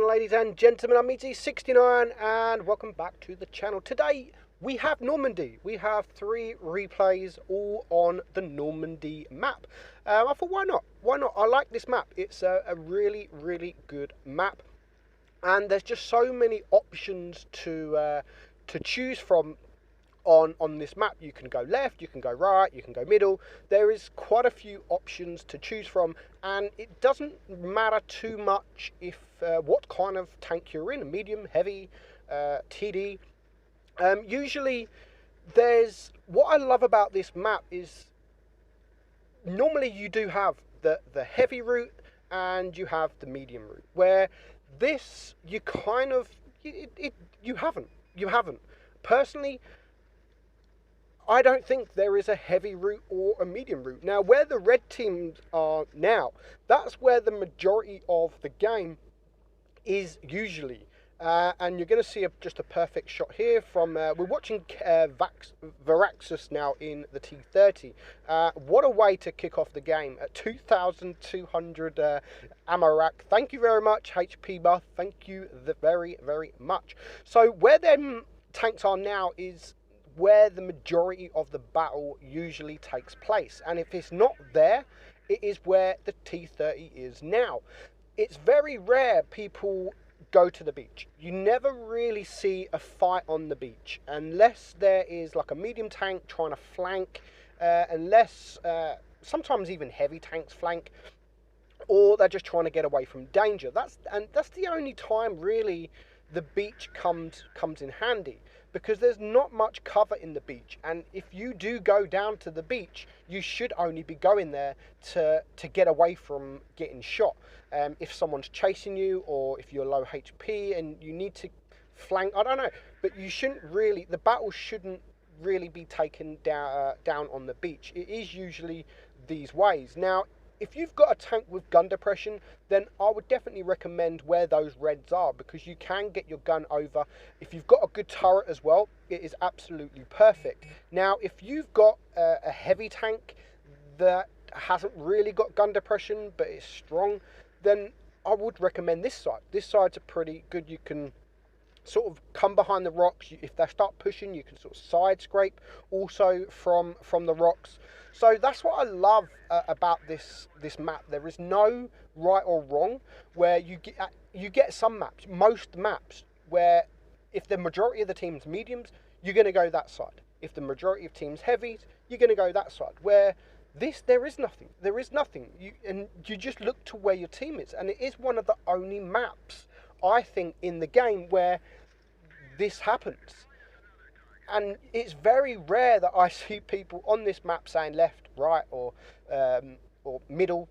ladies and gentlemen, I'm meadsy69 and welcome back to the channel. Today we have Normandy. We have 3 replays all on the Normandy map. I thought, why not? Why not? I like this map. It's a really, really good map. And there's just so many options to choose from on this map. You can go left, you can go right, you can go middle. There is quite a few options to choose from, and it doesn't matter too much if what kind of tank you're in, medium, heavy, TD. Usually there's, what I love about this map is normally you do have the heavy route and you have the medium route, where this you kind of you haven't personally. I don't think there is a heavy route or a medium route. Now, where the red teams are now, that's where the majority of the game is usually. And you're going to see just a perfect shot here from, we're watching Varaxis now in the T30. What a way to kick off the game at 2,200 Amarak. Thank you very much, HP Buff. Thank you very, very much. So where them tanks are now is where the majority of the battle usually takes place, and if it's not there, it is where the T30 is now. It's very rare people go to the beach. You never really see a fight on the beach unless there is like a medium tank trying to flank, unless sometimes even heavy tanks flank, or they're just trying to get away from danger. That's the only time really the beach comes in handy, because there's not much cover in the beach, and if you do go down to the beach, you should only be going there to get away from getting shot. If someone's chasing you, or if you're low HP and you need to flank, I don't know, but you shouldn't really, the battle shouldn't really be taken down on the beach. It is usually these ways. Now, if you've got a tank with gun depression, then I would definitely recommend where those reds are, because you can get your gun over. If you've got a good turret as well, it is absolutely perfect. Now, if you've got a heavy tank that hasn't really got gun depression but is strong, then I would recommend this side. This side's a pretty good. You can sort of come behind the rocks. If they start pushing, you can sort of side scrape also from the rocks. So that's what I love about this map. There is no right or wrong, where you get some maps, most maps, where if the majority of the team's mediums, you're going to go that side. If the majority of teams heavies, you're going to go that side. Where this, there is nothing. There is nothing. And you just look to where your team is. And it is one of the only maps, I think, in the game where this happens. And it's very rare that I see people on this map saying left, right, or middle.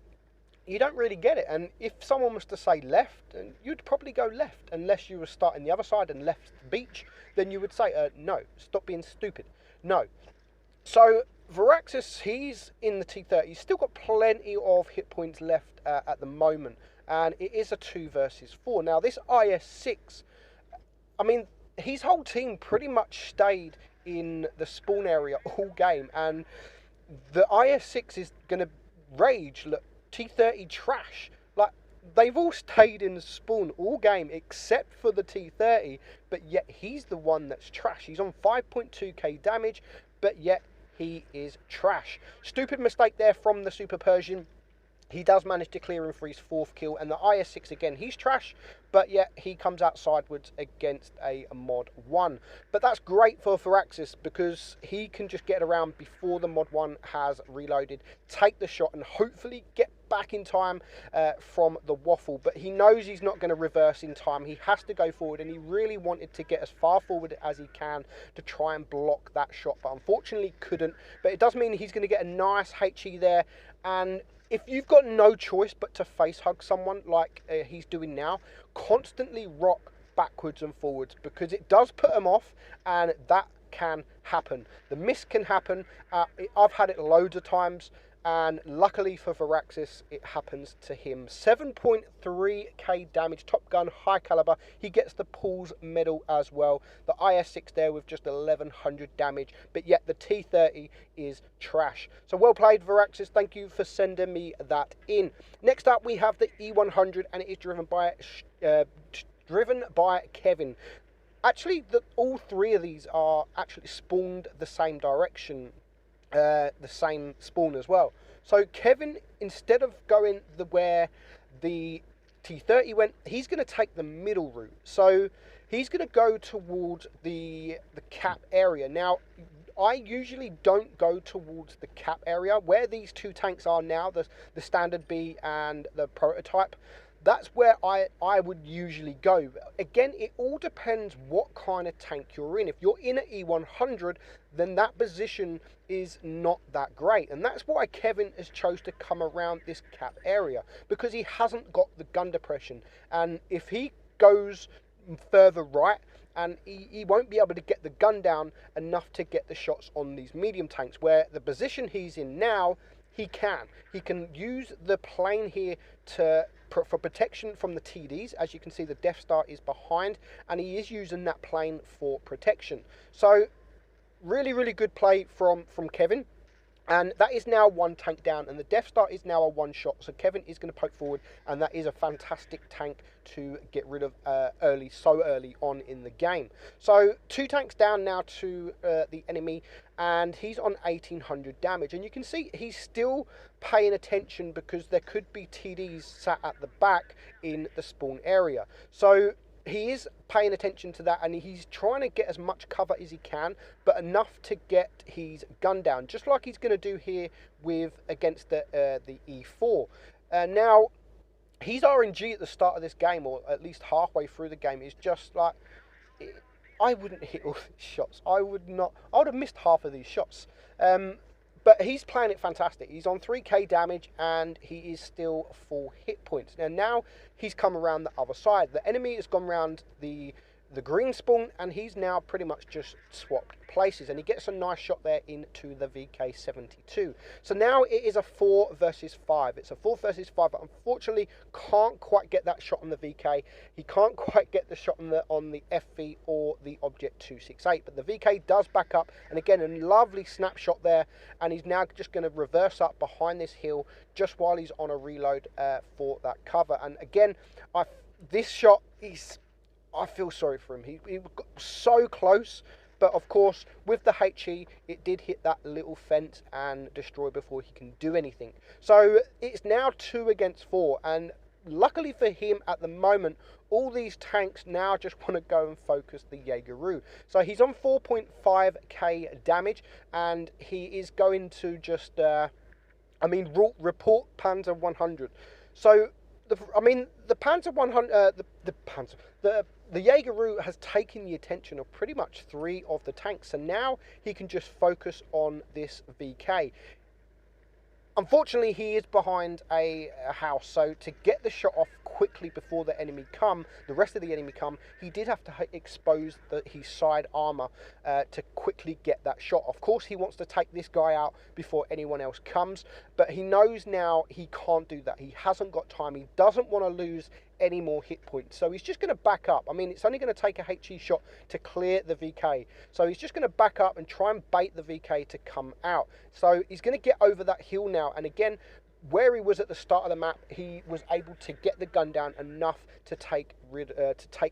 You don't really get it. And if someone was to say left, then you'd probably go left, unless you were starting the other side and left the beach. Then you would say, no, stop being stupid. No. So Varaxis, he's in the T30. He's still got plenty of hit points left at the moment, and it is a 2 versus 4. Now this IS-6, I mean, his whole team pretty much stayed in the spawn area all game, and the IS-6 is going to rage. Look, T30 trash. Like, they've all stayed in the spawn all game except for the T30, but yet he's the one that's trash. He's on 5.2k damage, but yet he is trash. Stupid mistake there from the Super Persian. He does manage to clear him for his 4th kill, and the IS-6 again, he's trash, but yet he comes out sideways against a mod 1. But that's great for Varaxis, because he can just get around before the mod 1 has reloaded, take the shot, and hopefully get back in time from the waffle. But he knows he's not going to reverse in time. He has to go forward, and he really wanted to get as far forward as he can to try and block that shot, but unfortunately couldn't. But it does mean he's going to get a nice HE there, and if you've got no choice but to face hug someone like he's doing now, constantly rock backwards and forwards, because it does put them off, and that can happen. The miss can happen. I've had it loads of times, and luckily for Varaxis, it happens to him. 7.3k damage, top gun, high caliber. He gets the Paul's medal as well. The IS-6 there with just 1100 damage, but yet the T30 is trash. So well played, Varaxis. Thank you for sending me that in. Next up, we have the E100, and it is driven by uh, driven by Kevin. Actually, all three of these are actually spawned the same direction, the same spawn as well. So Kevin, instead of going where the T30 went, he's going to take the middle route. So he's going to go towards the cap area. Now, I usually don't go towards the cap area where these two tanks are now, the standard B and the prototype. That's where I would usually go. Again, it all depends what kind of tank you're in. If you're in an E100, then that position is not that great. And that's why Kevin has chose to come around this cap area, because he hasn't got the gun depression. And if he goes further right, and he won't be able to get the gun down enough to get the shots on these medium tanks, where the position he's in now, he can use the plane here for protection from the TDs. As you can see, the Death Star is behind, and he is using that plane for protection. So really, really good play from Kevin. And that is now one tank down, and the Death Star is now a one-shot. So Kevin is going to poke forward, and that is a fantastic tank to get rid of so early on in the game. So 2 tanks down now to the enemy, and he's on 1800 damage. And you can see he's still paying attention, because there could be TDs sat at the back in the spawn area. So he is paying attention to that, and he's trying to get as much cover as he can, but enough to get his gun down, just like he's going to do here against the E4. Now, his RNG at the start of this game, or at least halfway through the game, is just like, I wouldn't hit all these shots. I would have missed half of these shots. But he's playing it fantastic. He's on 3k damage, and he is still full hit points. Now he's come around the other side. The enemy has gone around the green spawn, and he's now pretty much just swapped places, and he gets a nice shot there into the VK72. So now it is a 4 versus 5. It's a 4 versus 5, but unfortunately can't quite get that shot on the VK. He can't quite get the shot on the FV or the Object 268, but the VK does back up, and again, a lovely snapshot there, and he's now just going to reverse up behind this hill just while he's on a reload for that cover. And again, this shot is, I feel sorry for him. He got so close, but of course, with the HE, it did hit that little fence and destroy before he can do anything. So it's now 2 against 4, and luckily for him at the moment, all these tanks now just want to go and focus the Jaegeru. So he's on 4.5k damage, and he is going to just, report Panzer 100. So the Panzer 100, the Jaegeru has taken the attention of pretty much 3 of the tanks, so now he can just focus on this VK. Unfortunately, he is behind a house, so to get the shot off quickly before the rest of the enemy come, he did have to expose his side armor to quickly get that shot. Of course, he wants to take this guy out before anyone else comes, but he knows now he can't do that. He hasn't got time. He doesn't want to lose any more hit points, so he's just going to back up. I mean, it's only going to take a HE shot to clear the VK, so he's just going to back up and try and bait the VK to come out. So he's going to get over that hill now, and again, where he was at the start of the map, he was able to get the gun down enough to take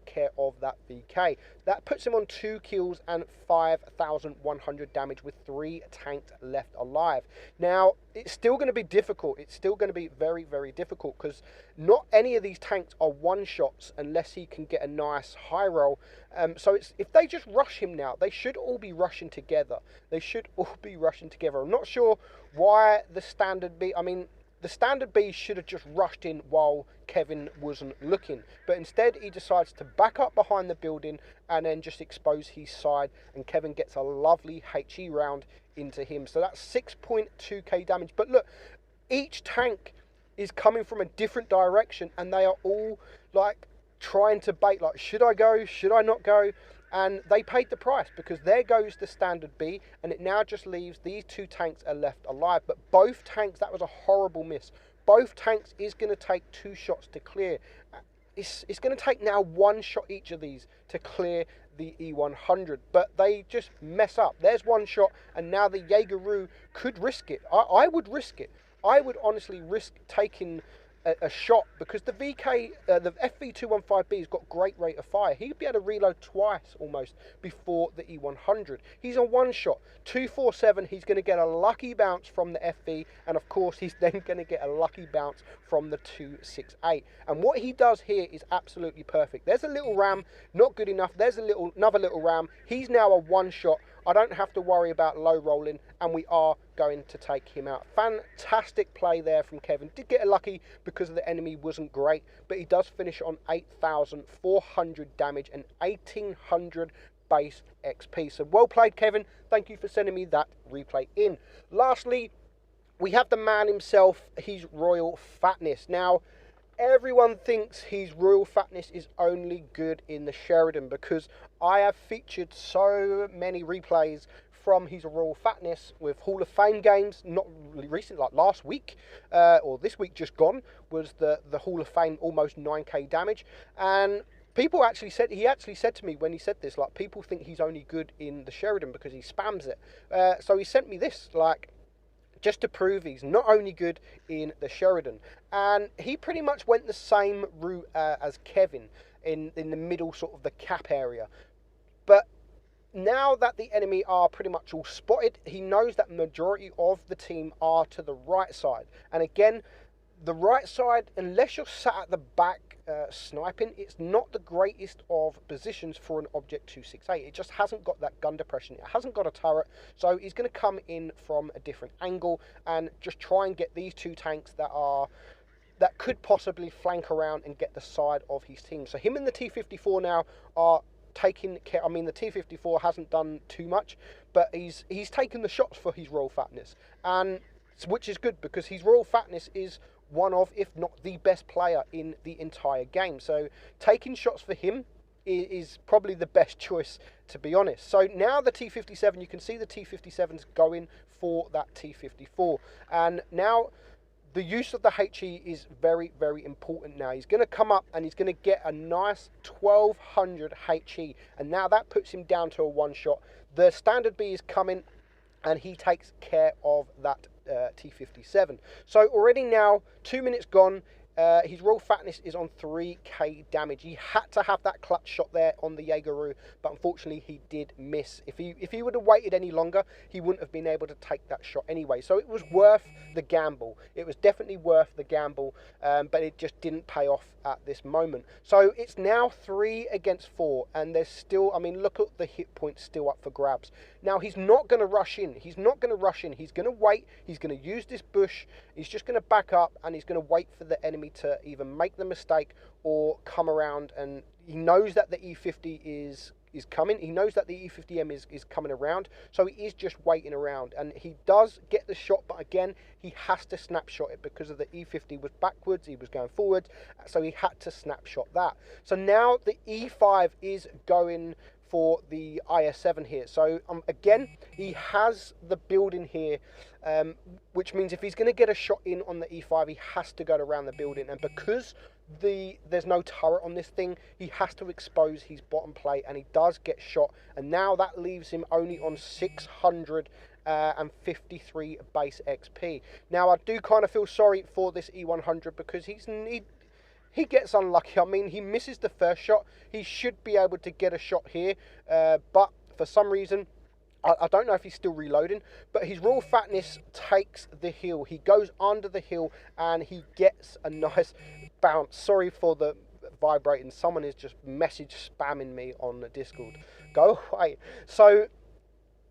care of that VK. That puts him on 2 kills and 5,100 damage with 3 tanks left alive. Now, it's still going to be difficult. It's still going to be very, very difficult, because not any of these tanks are one-shots unless he can get a nice high roll. So if they just rush him now, they should all be rushing together. I'm not sure why the standard B... the standard B should have just rushed in while Kevin wasn't looking, but instead he decides to back up behind the building and then just expose his side, and Kevin gets a lovely HE round into him. So that's 6.2k damage. But look, each tank is coming from a different direction, and they are all like trying to bait, like, should I go, should I not go? And they paid the price, because there goes the standard B, and it now just leaves these 2 tanks are left alive. But both tanks, that was a horrible miss. Both tanks is going to take 2 shots to clear. It's going to take now 1 shot each of these to clear the E100, but they just mess up. There's 1 shot, and now the Jaegeru could risk it. I would risk it. I would honestly risk taking a shot, because the the FV215B has got great rate of fire. He'd be able to reload twice almost before the E100. He's on one shot. 247, he's going to get a lucky bounce from the FV, and of course he's then going to get a lucky bounce from the 268. And what he does here is absolutely perfect. There's a little ram, not good enough. There's another little ram. He's now a one shot. I don't have to worry about low rolling, and we are going to take him out. Fantastic play there from Kevin. Did get a lucky because the enemy wasn't great, but he does finish on 8,400 damage and 1,800 base XP. So well played, Kevin. Thank you for sending me that replay in. Lastly, we have the man himself, his Royal Fatness. Now, everyone thinks his Royal Fatness is only good in the Sheridan, because I have featured so many replays from his Royal Fatness with Hall of Fame games, not really recent, like last week, or this week just gone, was the Hall of Fame almost 9k damage. And people actually said, he actually said to me when he said this, like, people think he's only good in the Sheridan because he spams it. So he sent me this, like, just to prove he's not only good in the Sheridan. And he pretty much went the same route as Kevin in the middle, sort of the cap area. But now that the enemy are pretty much all spotted, he knows that majority of the team are to the right side. And again, the right side, unless you're sat at the back sniping, it's not the greatest of positions for an Object 268. It just hasn't got that gun depression. It hasn't got a turret, so he's going to come in from a different angle and just try and get these two tanks that could possibly flank around and get the side of his team. So him and the T-54 now are taking care. I mean, the T-54 hasn't done too much, but he's taken the shots for his Royal Fatness, and which is good, because his Royal Fatness is one of, if not the best player in the entire game. So taking shots for him is probably the best choice, to be honest. So now the T-57, you can see the T-57's going for that T-54. And now the use of the HE is very, very important now. He's going to come up and he's going to get a nice 1,200 HE. And now that puts him down to a one shot. The standard B is coming, and he takes care of that T-57. So already now, 2 minutes gone, his Royal Fatness is on 3k damage. He had to have that clutch shot there on the Jaegeru, but unfortunately he did miss. If he would have waited any longer, he wouldn't have been able to take that shot anyway. So it was worth the gamble. It was definitely worth the gamble, but it just didn't pay off at this moment. So it's now 3 against 4, and there's still, I mean, look at the hit points still up for grabs. Now he's not going to rush in. He's not going to rush in. He's going to wait. He's going to use this bush. He's just going to back up, and he's going to wait for the enemy to either make the mistake or come around. And he knows that the E50 is coming. He knows that the E50M is coming around, so he is just waiting around, and he does get the shot, but again, he has to snapshot it because of the E50 was backwards, he was going forwards, so he had to snapshot that. So now the E5 is going for the IS-7 here. So again, he has the building here, which means if he's going to get a shot in on the E5, he has to go around the building, and because there's no turret on this thing, he has to expose his bottom plate, and he does get shot, and now that leaves him only on 653 base XP. Now I do kind of feel sorry for this E100, because he gets unlucky. I mean, he misses the first shot. He should be able to get a shot here, but for some reason, I don't know if he's still reloading, but his Royal Fatness takes the hill. He goes under the hill, and he gets a nice bounce. Sorry for the vibrating. Someone is just message spamming me on the Discord. Go away. So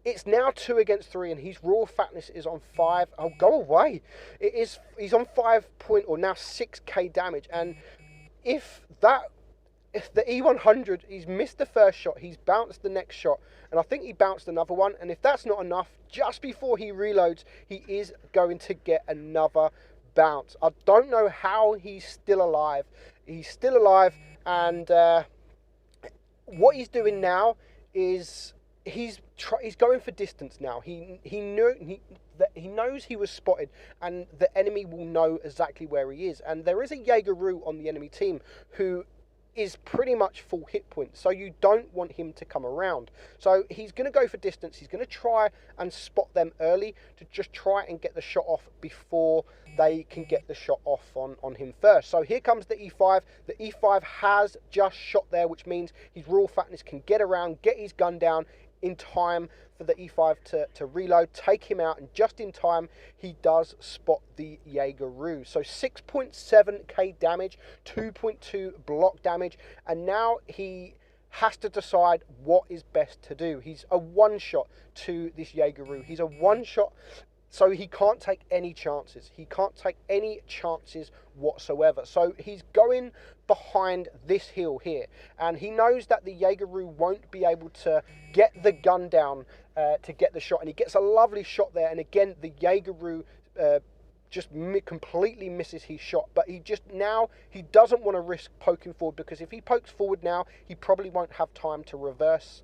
it's now 2 against 3, and his Royal Fatness is on 5. Oh, go away. He's on 5 point, or now 6k damage, and if the E100, he's missed the first shot, he's bounced the next shot, and I think he bounced another one, and if that's not enough, just before he reloads, he is going to get another bounce. I don't know how he's still alive. He's still alive, and what he's doing now is he's going for distance now. He knows he was spotted, and the enemy will know exactly where he is, and there is a Jaegeru on the enemy team who is pretty much full hit points, so you don't want him to come around. So he's going to go for distance. He's going to try and spot them early to just try and get the shot off before they can get the shot off on him first. So here comes the E5. The E5 has just shot there, which means his Royal Fatness can get around, get his gun down in time for the E5 to reload, take him out, and just in time he does spot the Jaeger-Roo. So 6.7k damage, 2.2 block damage, and now he has to decide what is best to do. He's a one-shot to this Jaeger-Roo. He's a one-shot, so he can't take any chances. He can't take any chances whatsoever. So he's going behind this hill here, and he knows that the Jaeger-Roo won't be able to get the gun down to get the shot, and he gets a lovely shot there. And again, the Jaeger-Roo just completely misses his shot, but he doesn't want to risk poking forward, because if he pokes forward now, he probably won't have time to reverse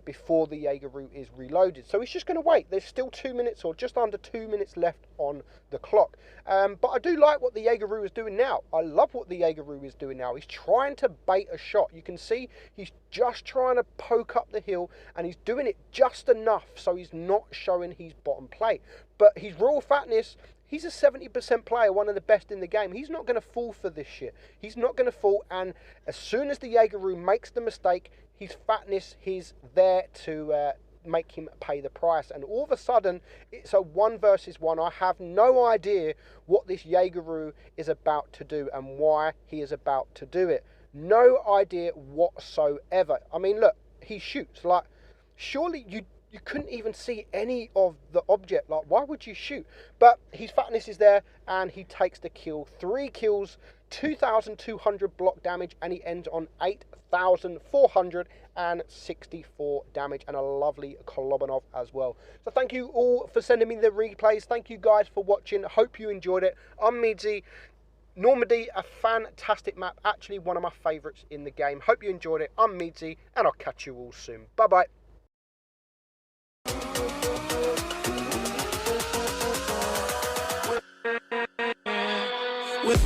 before the Jaeger-Roo is reloaded. So he's just going to wait. There's still 2 minutes, or just under 2 minutes left on the clock. But I do like what the Jaeger-Roo is doing now. I love what the Jaeger-Roo is doing now. He's trying to bait a shot. You can see he's just trying to poke up the hill, and he's doing it just enough so he's not showing his bottom plate. But his Royal Fatness, he's a 70% player, one of the best in the game. He's not going to fall for this shit. He's not going to fall, and as soon as the Jaeger-Roo makes the mistake, his fatness, he's there to make him pay the price. And all of a sudden, it's a 1 versus 1. I have no idea what this Jaeger-Roo is about to do and why he is about to do it. No idea whatsoever. I mean, look, he shoots. Like, surely you couldn't even see any of the object. Like, why would you shoot? But his fatness is there, and he takes the kill. 3 kills, 2,200 block damage, and he ends on 8,464 damage, and a lovely Kolobanov as well. So thank you all for sending me the replays. Thank you guys for watching. Hope you enjoyed it. I'm Meadsy. Normandy, a fantastic map. Actually, one of my favourites in the game. Hope you enjoyed it. I'm Meadsy, and I'll catch you all soon. Bye-bye. With